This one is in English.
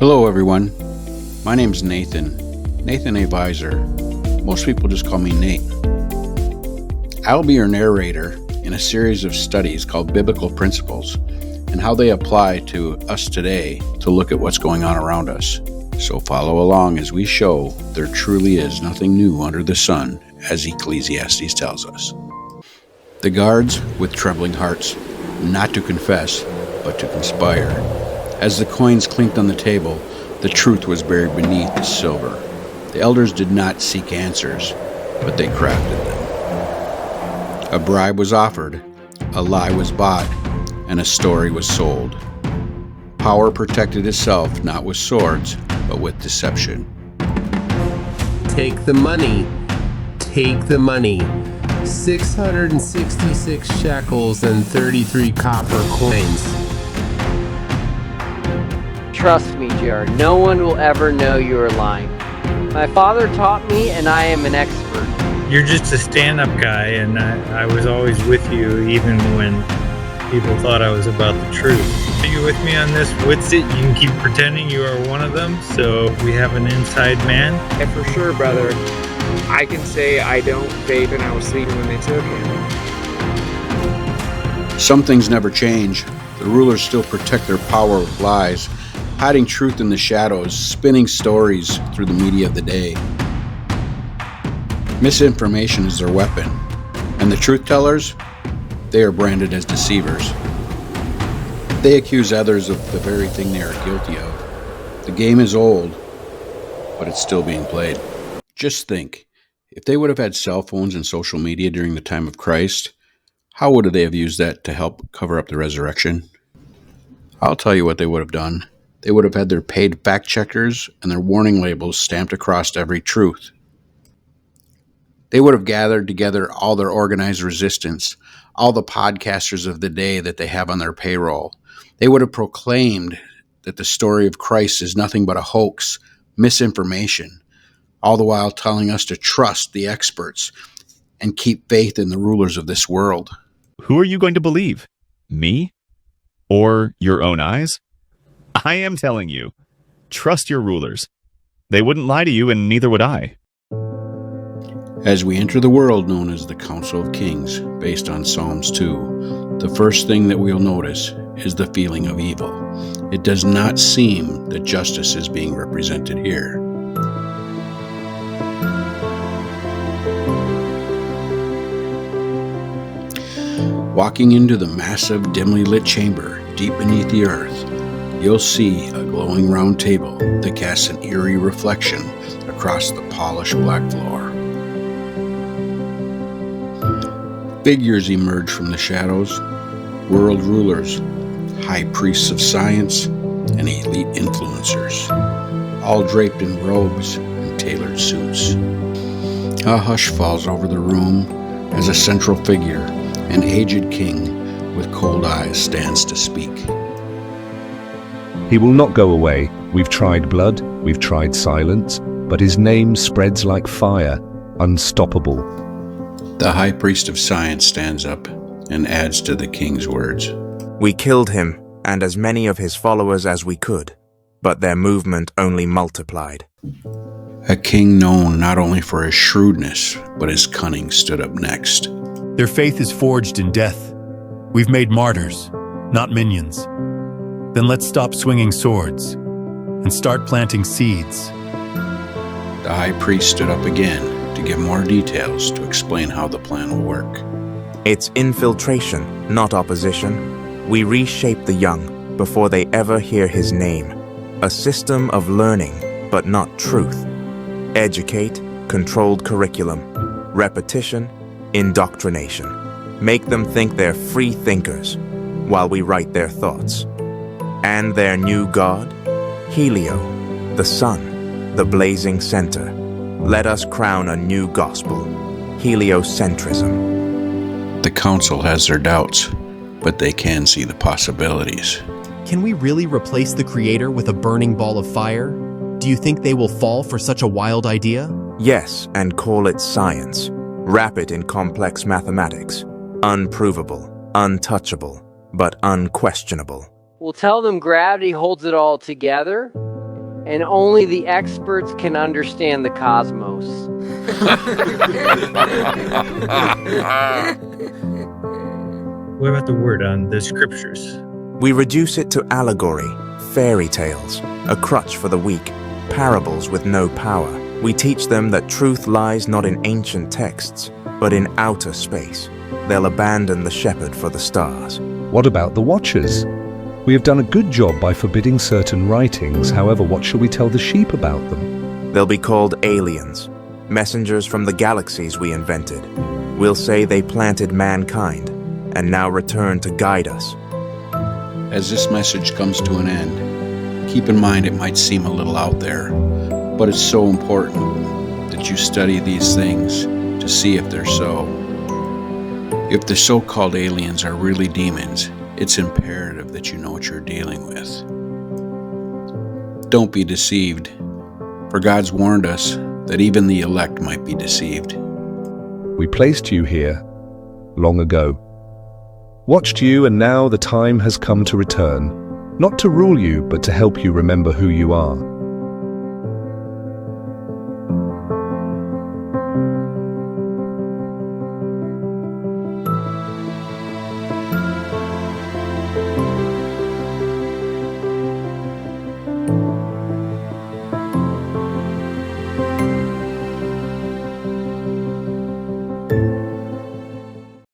Hello everyone, my name's Nathan A. Visor. Most people just call me Nate. I'll be your narrator in a series of studies called Biblical Principles and how they apply to us today to look at what's going on around us. So follow along as we show there truly is nothing new under the sun, as Ecclesiastes tells us. The guards, with trembling hearts, not to confess, but to conspire. As the coins clinked on the table, the truth was buried beneath the silver. The elders did not seek answers, but they crafted them. A bribe was offered, a lie was bought, and a story was sold. Power protected itself not with swords, but with deception. Take the money. Take the money. 666 shekels and 33 copper coins. Trust me, Jared, no one will ever know you are lying. My father taught me, and I am an expert. You're just a stand-up guy, and I was always with you, even when people thought I was about the truth. Are you with me on this? What's it? You can keep pretending you are one of them, so we have an inside man? Yeah, for sure, brother. I can say I don't vape, and I was sleeping when they took him. Some things never change. The rulers still protect their power with lies, hiding truth in the shadows, spinning stories through the media of the day. Misinformation is their weapon, and the truth tellers, they are branded as deceivers. They accuse others of the very thing they are guilty of. The game is old, but it's still being played. Just think, if they would have had cell phones and social media during the time of Christ, how would they have used that to help cover up the resurrection? I'll tell you what they would have done. They would have had their paid fact checkers and their warning labels stamped across every truth. They would have gathered together all their organized resistance, all the podcasters of the day that they have on their payroll. They would have proclaimed that the story of Christ is nothing but a hoax, misinformation, all the while telling us to trust the experts and keep faith in the rulers of this world. Who are you going to believe? Me? Or your own eyes? I am telling you, trust your rulers. They wouldn't lie to you, and neither would I. As we enter the world known as the Council of Kings, based on Psalms 2, the first thing that we'll notice is the feeling of evil. It does not seem that justice is being represented here. Walking into the massive, dimly lit chamber deep beneath the earth, you'll see a glowing round table that casts an eerie reflection across the polished black floor. Figures emerge from the shadows, world rulers, high priests of science, and elite influencers, all draped in robes and tailored suits. A hush falls over the room as a central figure, an aged king with cold eyes, stands to speak. He will not go away. We've tried blood, we've tried silence, but his name spreads like fire, unstoppable. The high priest of science stands up and adds to the king's words. We killed him, and as many of his followers as we could, but their movement only multiplied. A king known not only for his shrewdness, but his cunning stood up next. Their faith is forged in death. We've made martyrs, not minions. Then let's stop swinging swords and start planting seeds. The high priest stood up again to give more details to explain how the plan will work. It's infiltration, not opposition. We reshape the young before they ever hear his name. A system of learning, but not truth. Educate, controlled curriculum. Repetition, indoctrination. Make them think they're free thinkers, while we write their thoughts. And their new god? Helio, the sun, the blazing center. Let us crown a new gospel, heliocentrism. The council has their doubts, but they can see the possibilities. Can we really replace the Creator with a burning ball of fire? Do you think they will fall for such a wild idea? Yes, and call it science. Wrap it in complex mathematics. Unprovable, untouchable, but unquestionable. We'll tell them gravity holds it all together, and only the experts can understand the cosmos. What about the word on the scriptures? We reduce it to allegory, fairy tales, a crutch for the weak, parables with no power. We teach them that truth lies not in ancient texts, but in outer space. They'll abandon the shepherd for the stars. What about the Watchers? We have done a good job by forbidding certain writings, however, what shall we tell the sheep about them? They'll be called aliens, messengers from the galaxies we invented. We'll say they planted mankind, and now return to guide us. As this message comes to an end, keep in mind it might seem a little out there, but it's so important that you study these things to see if they're so. If the so-called aliens are really demons, it's imperative that you know what you're dealing with. Don't be deceived, for God's warned us that even the elect might be deceived. We placed you here long ago, watched you, and now the time has come to return, not to rule you, but to help you remember who you are.